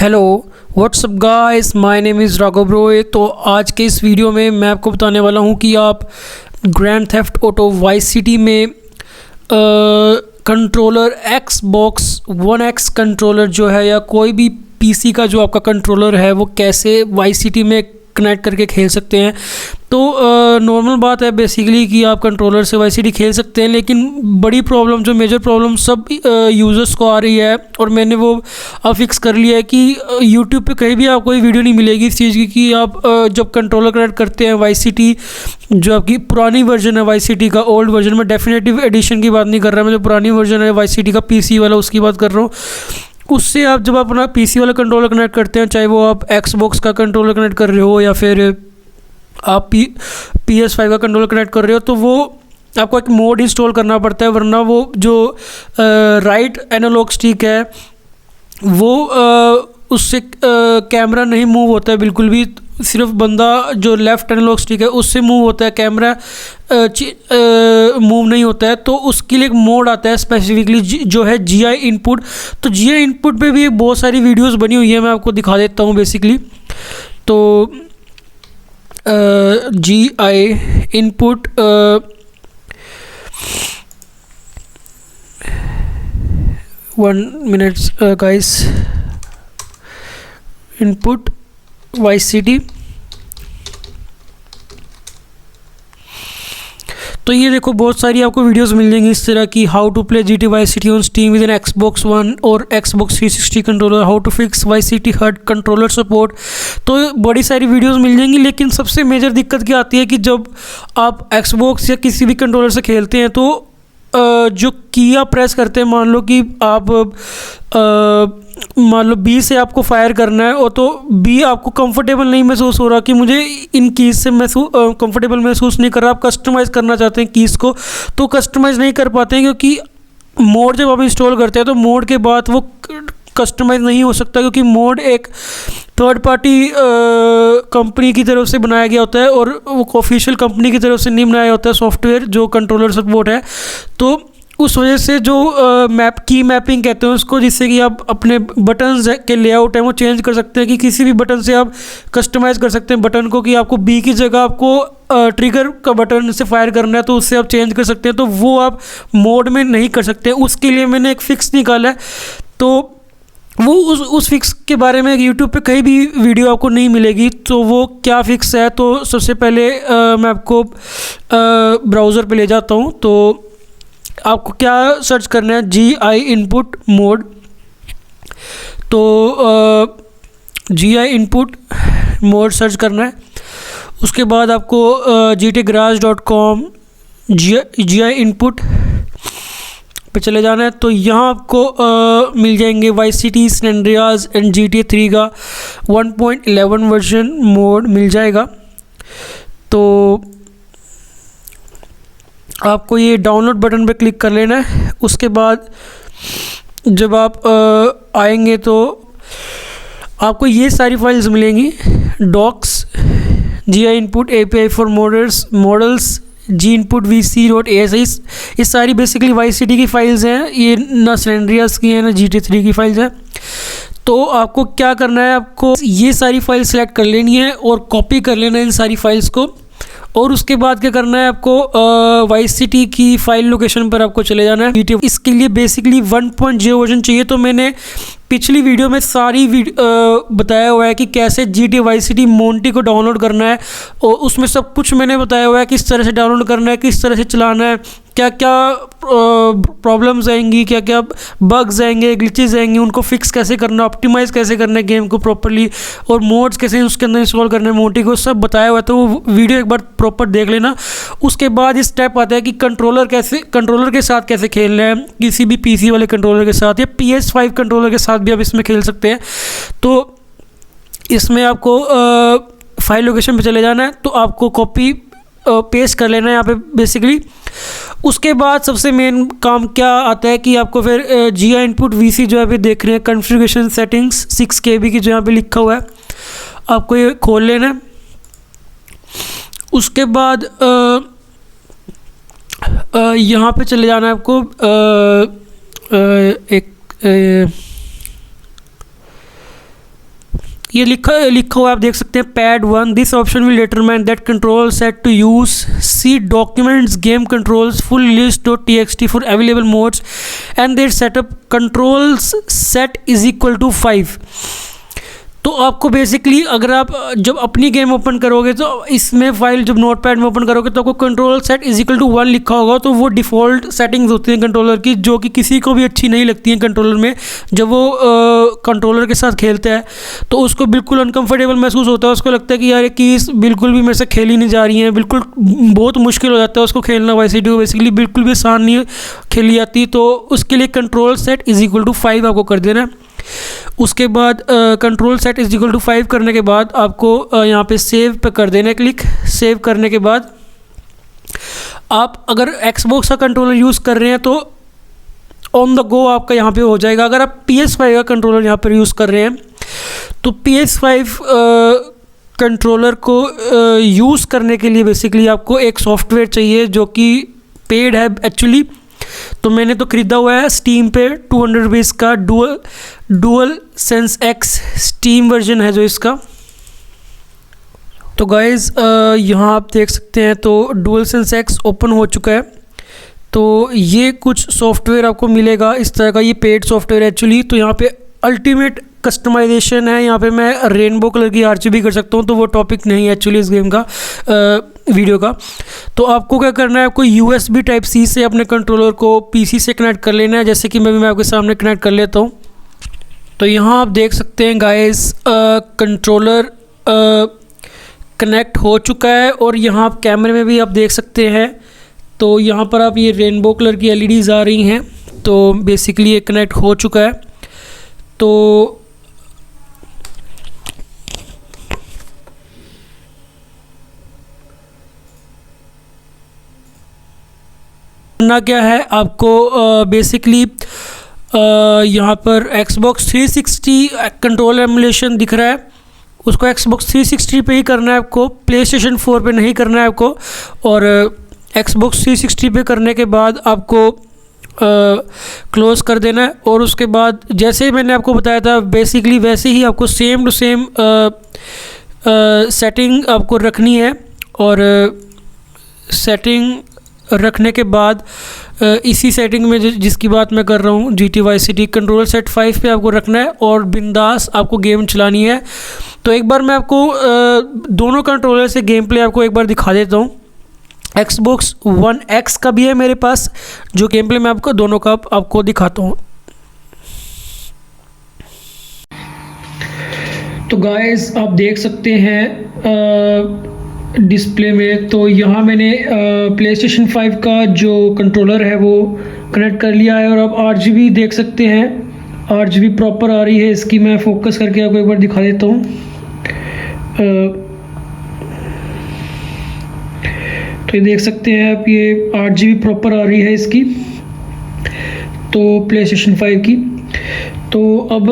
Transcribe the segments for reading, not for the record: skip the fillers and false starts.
Hello whatsup guys, my name is Raghav ब्रोए। तो आज के इस वीडियो में मैं आपको बताने वाला हूं कि आप Grand Theft Auto Vice City में controller Xbox One X controller जो है या कोई भी पीसी का जो आपका कंट्रोलर है वो कैसे वाइस सिटी में कनेक्ट करके खेल सकते हैं। तो नॉर्मल बात है बेसिकली कि आप कंट्रोलर से वाइस सिटी खेल सकते हैं, लेकिन बड़ी प्रॉब्लम जो मेजर प्रॉब्लम सब यूज़र्स को आ रही है और मैंने वो अब फिक्स कर लिया है कि यूट्यूब पे कहीं भी आपको कोई वीडियो नहीं मिलेगी इस चीज़ की कि आप जब कंट्रोलर कनेक्ट करते हैं वाइस सिटी जो आपकी पुरानी वर्जन है वाइस सिटी का, ओल्ड वर्जन में डेफिनेटिव एडिशन की बात नहीं कर रहा मैं, जो पुरानी वर्जन है वाइस सिटी का पीसी वाला उसकी बात कर रहा हूँ। उससे आप जब अपना पीसी वाला कंट्रोलर कनेक्ट करते हैं, चाहे वो आप Xbox का कंट्रोलर कनेक्ट कर रहे हो या फिर आप PS5 का कंट्रोलर कनेक्ट कर रहे हो, तो वो आपको एक मोड इंस्टॉल करना पड़ता है, वरना वो जो राइट एनालॉग स्टिक है वो उससे कैमरा नहीं मूव होता है बिल्कुल भी। सिर्फ बंदा जो लेफ़्ट एनालॉग स्टिक है उससे मूव होता है, कैमरा मूव नहीं होता है। तो उसके लिए एक मोड आता है स्पेसिफिकली जो है GI इनपुट। तो GI इनपुट पे भी बहुत सारी वीडियोस बनी हुई है, मैं आपको दिखा देता हूँ बेसिकली। तो GI input one minutes guys, input vice city. तो ये देखो बहुत सारी आपको वीडियोस मिल जाएंगी इस तरह की, how to play GT Vice City on Steam with an Xbox One और Xbox 360 controller, how to fix Vice City hurt controller support. तो बड़ी सारी वीडियोस मिल जाएंगी, लेकिन सबसे मेजर दिक्कत क्या आती है कि जब आप Xbox या किसी भी कंट्रोलर से खेलते हैं तो जो की आप प्रेस करते हैं, मान लो कि आप मान लो B से आपको फायर करना है और तो B आपको कंफर्टेबल नहीं महसूस हो रहा कि मुझे इन कीज़ से कंफर्टेबल महसूस नहीं कर रहा, आप कस्टमाइज़ करना चाहते हैं कीज़ को तो कस्टमाइज़ नहीं कर पाते हैं, क्योंकि मोड जब आप इंस्टॉल करते हैं तो मोड के बाद वो कस्टमाइज़ नहीं हो सकता, क्योंकि मोड एक थर्ड पार्टी कंपनी की तरफ से बनाया गया होता है और वो ऑफिशियल कंपनी की तरफ से नहीं बनाया होता है सॉफ्टवेयर जो कंट्रोलर सपोर्ट है। तो उस वजह से जो की मैपिंग कहते हैं उसको, जिससे कि आप अपने बटन्स के लेआउट है वो चेंज कर सकते हैं, कि किसी भी बटन से आप कस्टमाइज़ कर सकते हैं बटन को, कि आपको B की जगह आपको ट्रिगर का बटन से फायर करना है तो उससे आप चेंज कर सकते हैं। तो वो आप मोड में नहीं कर सकते, उसके लिए मैंने एक फ़िक्स निकाला है। तो वो उस फिक्स के बारे में यूट्यूब पे कहीं भी वीडियो आपको नहीं मिलेगी। तो वो क्या फ़िक्स है, तो सबसे पहले मैं आपको ब्राउज़र पे ले जाता हूँ। तो आपको क्या सर्च करना है, GI इनपुट मोड। तो GI इनपुट मोड सर्च करना है। उसके बाद आपको gtgarage.com GI इनपुट पे चले जाना है। तो यहाँ आपको मिल जाएंगे Vice City, San Andreas and GTA 3 का 1.11 वर्जन मोड मिल जाएगा। तो आपको ये डाउनलोड बटन पे क्लिक कर लेना है। उसके बाद जब आप आएंगे तो आपको ये सारी फाइल्स मिलेंगी, docs, GI input API for models, G input VC.ASI। ये सारी बेसिकली वाइस सिटी की फाइल्स हैं, ये ना सैन एंड्रियास की है ना GTA 3 की फाइल्स हैं। तो आपको क्या करना है, आपको ये सारी फाइल सेलेक्ट कर लेनी है और कॉपी कर लेना है इन सारी फाइल्स को। और उसके बाद क्या करना है, आपको वाइस सिटी की फाइल लोकेशन पर आपको चले जाना है। इसके लिए बेसिकली 1.0 वर्जन चाहिए। तो मैंने पिछली वीडियो में सारी बताया हुआ है कि कैसे GTA वाइस सिटी मोंटी को डाउनलोड करना है, और उसमें सब कुछ मैंने बताया हुआ है किस तरह से डाउनलोड करना है, किस तरह से चलाना है, क्या क्या प्रॉब्लम्स आएंगी, क्या क्या बग्स आएंगे, ग्लिचेस आएंगे, उनको फिक्स कैसे करना, ऑप्टिमाइज़ कैसे करना है गेम को प्रॉपर्ली, और मोड्स कैसे उसके अंदर इंस्टॉल करना है मोंटी को, सब बताया हुआ है। तो वो वीडियो एक बार प्रॉपर देख लेना। उसके बाद इस स्टेप आता है कि कंट्रोलर के साथ कैसे खेलना है, किसी भी पीसी वाले कंट्रोलर के साथ या PS5 कंट्रोलर के साथ भी आप इसमें खेल सकते हैं। तो इसमें आपको फाइल लोकेशन पे चले जाना है। तो आपको कॉपी पेस्ट कर लेना है यहाँ पे बेसिकली। उसके बाद सबसे मेन काम क्या आता है कि आपको फिर GI इनपुट VC जो है पे देख रहे हैं, कॉन्फ़िगरेशन सेटिंग्स 6 KB की जो यहाँ पे लिखा हुआ है, आपको ये खोल लेना है। उसके बाद यहाँ पे चले जाना है आपको ये लिखा हुआ आप देख सकते हैं pad 1, this option will determine that control set to use see documents game controls full list dot txt for available modes and their setup controls set is equal to 5। तो आपको बेसिकली अगर आप जब अपनी गेम ओपन करोगे तो इसमें file जब नोटपैड में ओपन करोगे तो आपको control set is equal to 1 लिखा होगा। तो वो डिफ़ॉल्ट सेटिंग्स होती हैं कंट्रोलर की, जो कि किसी को भी अच्छी नहीं लगती हैं कंट्रोलर में। जब वो कंट्रोलर के साथ खेलता है तो उसको बिल्कुल अनकंफर्टेबल महसूस होता है, उसको लगता है कि यार ये कीज़ बिल्कुल भी मेरे से खेली नहीं जा रही हैं, बिल्कुल बहुत मुश्किल हो जाता है उसको खेलना। वाई सी डी बेसिकली बिल्कुल भी आसान नहीं खेली जाती। तो उसके लिए control set is equal to 5 आपको कर देना है। उसके बाद control set is equal to 5 करने के बाद आपको यहाँ पे सेव पे कर देना है क्लिक। सेव करने के बाद आप अगर एक्सबॉक्स का कंट्रोलर यूज़ कर रहे हैं तो ऑन द गो आपका यहाँ पे हो जाएगा। अगर आप PS5 का कंट्रोलर यहाँ पर यूज़ कर रहे हैं तो PS5 कंट्रोलर को यूज़ करने के लिए बेसिकली आपको एक सॉफ्टवेयर चाहिए जो कि पेड है एक्चुअली। तो मैंने तो ख़रीदा हुआ है स्टीम पे 200 रुपीज़ का dual sense X steam version है जो इसका। तो गाइज़ यहाँ आप देख सकते हैं तो डुअल सेंस X ओपन हो चुका है। तो ये कुछ सॉफ्टवेयर आपको मिलेगा इस तरह का, ये पेड सॉफ्टवेयर एक्चुअली। तो यहाँ पे अल्टीमेट कस्टमाइजेशन है, यहाँ पे मैं रेनबो कलर की RGB कर सकता हूँ। तो वो टॉपिक नहीं है एक्चुअली इस गेम का वीडियो का। तो आपको क्या करना है, आपको USB Type-C से अपने कंट्रोलर को PC से कनेक्ट कर लेना है, जैसे कि मैं आपके सामने कनेक्ट कर लेता हूँ। तो यहाँ आप देख सकते हैं गाइस कंट्रोलर कनेक्ट हो चुका है और यहाँ आप कैमरे में भी आप देख सकते हैं। तो यहाँ पर आप ये रेनबो कलर की LEDs आ रही हैं। तो बेसिकली ये कनेक्ट हो चुका है। तो करना क्या है आपको, बेसिकली यहाँ पर Xbox 360 कंट्रोल एमुलेशन दिख रहा है, उसको Xbox 360 पे ही करना है आपको, PlayStation 4 पे नहीं करना है आपको। और Xbox 360 पे करने के बाद आपको क्लोज़ कर देना है। और उसके बाद जैसे ही मैंने आपको बताया था बेसिकली वैसे ही आपको सेम टू सेम सेटिंग आपको रखनी है। और सेटिंग रखने के बाद इसी सेटिंग में जिसकी बात मैं कर रहा हूँ GTA Vice City control set 5 पे आपको रखना है और बिंदास आपको गेम चलानी है। तो एक बार मैं आपको दोनों कंट्रोलर से गेम प्ले आपको एक बार दिखा देता हूँ। Xbox One X का भी है मेरे पास, जो गेम प्ले मैं आपको दोनों का आपको दिखाता हूँ। तो गाइस आप देख सकते हैं डिस्प्ले में, तो यहाँ मैंने PlayStation 5 का जो कंट्रोलर है वो कनेक्ट कर लिया है। और आप RGB देख सकते हैं, RGB प्रॉपर आ रही है इसकी। मैं फोकस करके आपको एक बार दिखा देता हूँ। तो ये देख सकते हैं आप, ये RGB प्रॉपर आ रही है इसकी, तो PlayStation 5 की। तो अब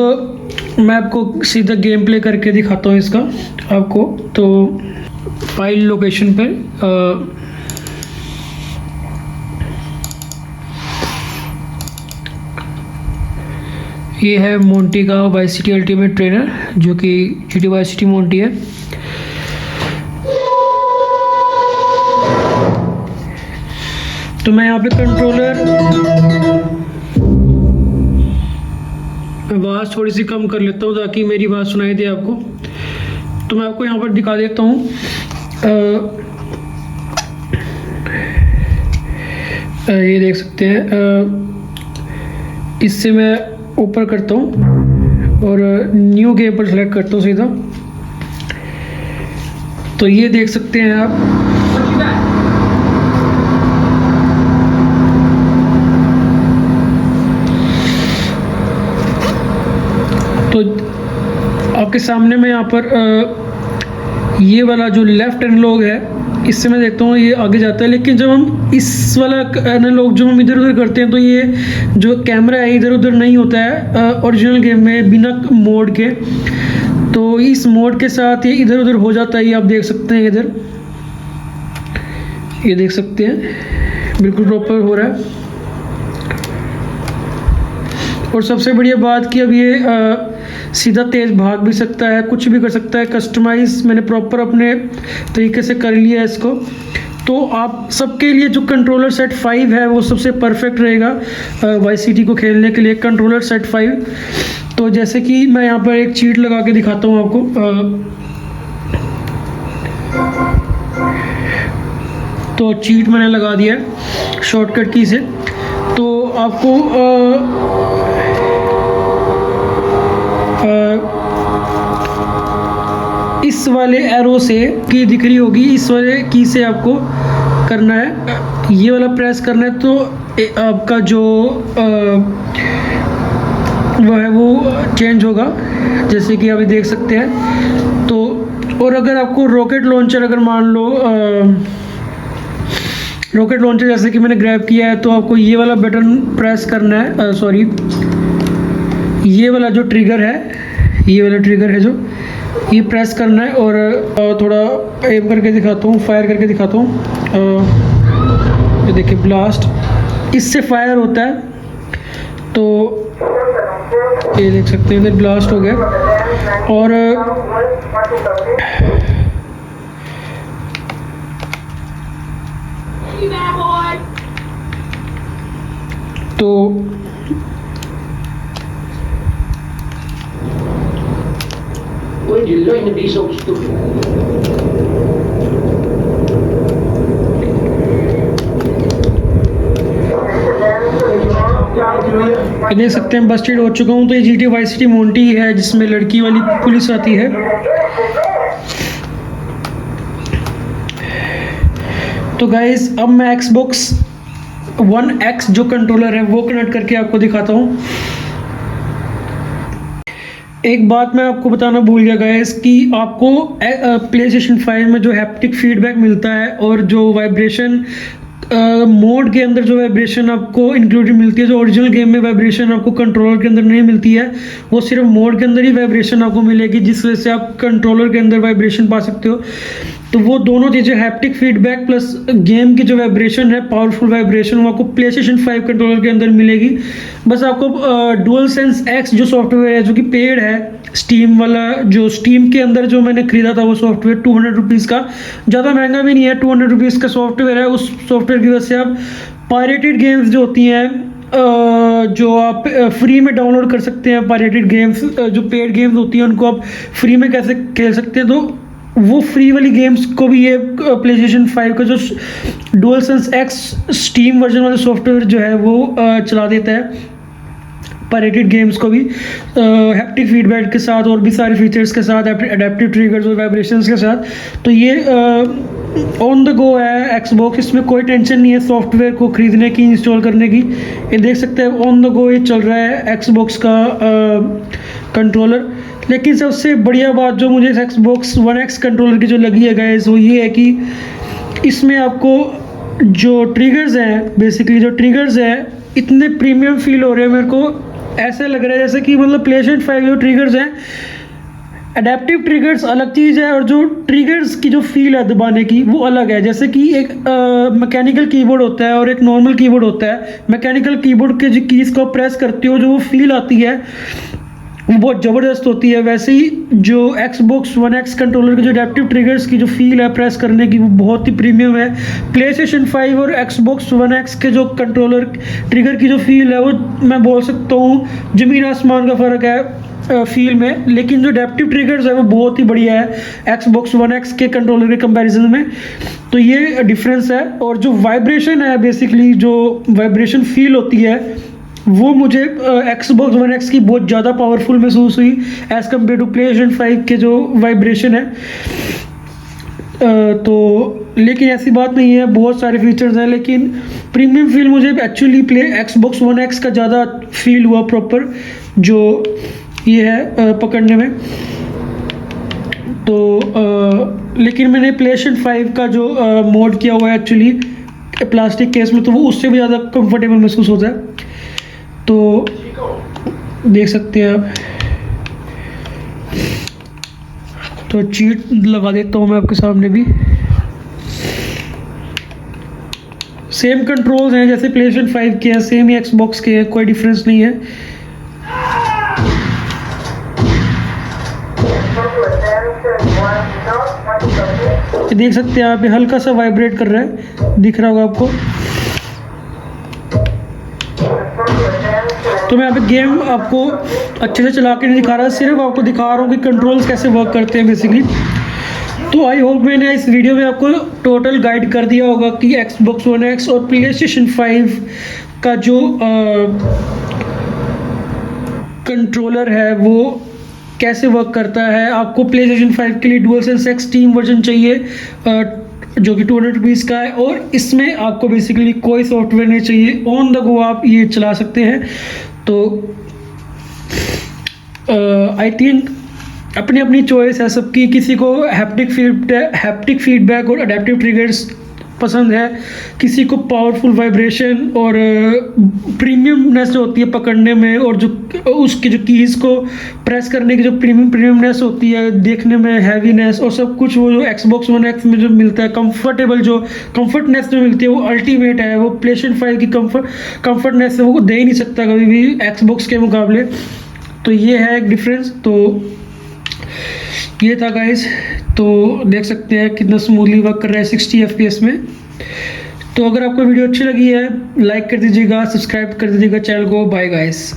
मैं आपको सीधा गेम प्ले करके दिखाता हूँ इसका आपको। तो फाइल लोकेशन पे ये है मोंटी का वाइस सिटी अल्टीमेट ट्रेनर, जो कि GTA वाइस सिटी मोंटी है। तो मैं यहाँ पे कंट्रोलर आवाज़ थोड़ी सी कम कर लेता हूँ ताकि मेरी आवाज़ सुनाई दे आपको। तो मैं आपको यहाँ पर दिखा देता हूँ। ये देख सकते हैं, इससे मैं ऊपर करता हूँ और न्यू गेम पर सेलेक्ट करता हूँ सीधा। तो ये देख सकते हैं आप, तो आपके सामने में यहाँ पर ये वाला जो लेफ़्ट एनालॉग है, इससे मैं देखता हूँ ये आगे जाता है। लेकिन जब हम इस वाला एनालॉग जो हम इधर उधर करते हैं तो ये जो कैमरा है इधर उधर नहीं होता है ओरिजिनल गेम में बिना मोड के। तो इस मोड के साथ ये इधर उधर हो जाता है। ये आप देख सकते हैं, इधर ये देख सकते हैं बिल्कुल प्रॉपर हो रहा है। और सबसे बढ़िया बात कि अब ये सीधा तेज़ भाग भी सकता है, कुछ भी कर सकता है। कस्टमाइज़ मैंने प्रॉपर अपने तरीके से कर लिया है इसको। तो आप सबके लिए जो कंट्रोलर सेट 5 है वो सबसे परफेक्ट रहेगा वाइस सिटी को खेलने के लिए, कंट्रोलर सेट 5। तो जैसे कि मैं यहाँ पर एक चीट लगा के दिखाता हूँ आपको। तो चीट मैंने लगा दिया है शॉर्टकट की से। तो आपको इस वाले एरो से की दिख रही होगी, इस वाले की से आपको करना है, ये वाला प्रेस करना है। तो आपका जो वो है वो चेंज होगा, जैसे कि अभी देख सकते हैं। तो और अगर आपको रॉकेट लॉन्चर, अगर मान लो रॉकेट लॉन्चर जैसे कि मैंने ग्रैब किया है, तो आपको ये वाला बटन प्रेस करना है, सॉरी ये वाला जो ट्रिगर है, ये वाला ट्रिगर है जो ये प्रेस करना है। और थोड़ा एम करके दिखाता हूँ, फायर करके दिखाता हूँ। ये देखिए ब्लास्ट, इससे फायर होता है। तो ये देख सकते हैं इधर ब्लास्ट हो गया। और तो When you learn to be so stupid. देख सकते हैं बस्टेड हो चुका हूँ। तो ये GTA वाइस सिटी मोंटी है, जिसमें लड़की वाली पुलिस आती है। तो गाइस अब मैं Xbox One X जो कंट्रोलर है वो कनेक्ट करके आपको दिखाता हूँ। एक बात मैं आपको बताना भूल गया गाइस कि आपको PlayStation 5 में जो हैप्टिक फीडबैक मिलता है और जो वाइब्रेशन मोड के अंदर जो वाइब्रेशन आपको इंक्लूडेड मिलती है, जो ओरिजिनल गेम में वाइब्रेशन आपको कंट्रोलर के अंदर नहीं मिलती है, वो सिर्फ मोड के अंदर ही वाइब्रेशन आपको मिलेगी, जिस वजह से आप कंट्रोलर के अंदर वाइब्रेशन पा सकते हो। तो वो दोनों चीज़ें हैप्टिक फीडबैक प्लस गेम की जो वाइब्रेशन है, पावरफुल वाइब्रेशन, वो आपको PlayStation 5 कंट्रोलर के अंदर मिलेगी। बस आपको डुअल सेंस X जो सॉफ्टवेयर है, जो कि पेड है, स्टीम वाला, जो स्टीम के अंदर जो मैंने ख़रीदा था वो सॉफ्टवेयर 200 रुपीज़ का, ज़्यादा महंगा भी नहीं है, 200 रुपीज़ का सॉफ्टवेयर है। उस सॉफ्टवेयर की वजह से आप पायरेटेड गेम्स जो होती हैं जो आप फ्री में डाउनलोड कर सकते हैं, पायरेटेड गेम्स जो पेड गेम्स होती हैं उनको आप फ्री में कैसे खेल सकते हैं। तो वो फ्री वाली गेम्स को भी ये PlayStation 5 का जो dual sense X steam version वाला सॉफ्टवेयर जो है वो चला देता है, पायरेटेड गेम्स को भी हैप्टिक फीडबैक के साथ और भी सारे फीचर्स के साथ, एडेप्टिव ट्रिगर्स और वाइब्रेशंस के साथ। तो ये ऑन द गो है Xbox, इसमें कोई टेंशन नहीं है सॉफ्टवेयर को ख़रीदने की, इंस्टॉल करने की। ये देख सकते हैं ऑन द गो ये चल रहा है Xbox का कंट्रोलर। लेकिन सबसे बढ़िया बात जो मुझे Xbox One X कंट्रोलर की जो लगी है गाइस, वो ये है कि इसमें आपको जो ट्रिगर्स हैं, बेसिकली जो ट्रिगर्स हैं इतने प्रीमियम फील हो रहे हैं। मेरे को ऐसे लग रहा है जैसे कि मतलब PlayStation 5 जो ट्रिगर्स हैं, एडेप्टिव ट्रिगर्स अलग चीज़ है और जो ट्रिगर्स की जो फील है दबाने की वो अलग है। जैसे कि एक मैकेनिकल कीबोर्ड होता है और एक नॉर्मल कीबोर्ड होता है। मैकेनिकल कीबोर्ड के जो कीज़ को प्रेस करते हो, जो वो फील आती है वो बहुत ज़बरदस्त होती है। वैसे ही जो Xbox One X कंट्रोलर के जो एडेप्टिव ट्रिगर्स की जो फील है प्रेस करने की, वो बहुत ही प्रीमियम है। PlayStation 5 और Xbox One X के जो कंट्रोलर ट्रिगर की जो फील है वो मैं बोल सकता हूँ ज़मीन आसमान का फ़र्क है फील में। लेकिन जो एडेप्टिव ट्रिगर्स है वो बहुत ही बढ़िया है Xbox One X के कंट्रोलर के कंपैरिजन में। तो ये डिफरेंस है। और जो वाइब्रेशन है, बेसिकली जो वाइब्रेशन फील होती है, वो मुझे Xbox One X की बहुत ज़्यादा पावरफुल महसूस हुई एज़ कम्पेयर टू PlayStation 5 के जो वाइब्रेशन है। तो लेकिन ऐसी बात नहीं है, बहुत सारे फीचर्स हैं, लेकिन प्रीमियम फील मुझे एक्चुअली Xbox One X का ज़्यादा फील हुआ प्रॉपर, जो ये है पकड़ने में। तो लेकिन मैंने PlayStation 5 का जो मोड किया हुआ है एक्चुअली प्लास्टिक केस में, तो वो उससे भी ज़्यादा कंफर्टेबल महसूस होता है। तो देख सकते हैं आप। तो चीट लगा देता हूँ मैं आपके सामने भी। सेम कंट्रोल्स हैं जैसे PlayStation 5 के हैं, सेम ही Xbox के हैं, कोई डिफरेंस नहीं है। ये देख सकते हैं आप, ये हल्का सा वाइब्रेट कर रहा है, दिख रहा होगा आपको। तो मैं यहाँ पे गेम आपको अच्छे से चला के नहीं दिखा रहा, सिर्फ आपको दिखा रहा हूँ कि कंट्रोल्स कैसे वर्क करते हैं बेसिकली। तो आई होप मैंने इस वीडियो में आपको टोटल गाइड कर दिया होगा कि Xbox One X और PlayStation 5 का जो कंट्रोलर है वो कैसे वर्क करता है। आपको PlayStation 5 के लिए DualSense X Steam वर्जन चाहिए जो कि 200 रुपीज़ का है, और इसमें आपको बेसिकली कोई सॉफ्टवेयर नहीं चाहिए, ऑन द गो आप ये चला सकते हैं। तो आई थिंक अपनी अपनी चॉइस है सबकी, किसी को हैप्टिक फीडबैक और अडेप्टिव ट्रिगर्स पसंद है, किसी को पावरफुल वाइब्रेशन और प्रीमियमनेस होती है पकड़ने में, और जो उसके जो कीज़ को प्रेस करने की जो प्रीमियमनेस होती है, देखने में हैवीनेस और सब कुछ, वो जो Xbox One X में जो मिलता है कंफर्टनेस जो मिलती है वो अल्टीमेट है। वो PlayStation 5 की कंफर्टनेस है वो दे ही नहीं सकता कभी भी Xbox के मुकाबले। तो ये है एक डिफरेंस। तो ये था गाइस, तो देख सकते हैं कितना स्मूथली वर्क कर रहा है 60 FPS में। तो अगर आपको वीडियो अच्छी लगी है लाइक कर दीजिएगा, सब्सक्राइब कर दीजिएगा चैनल को। Bye guys.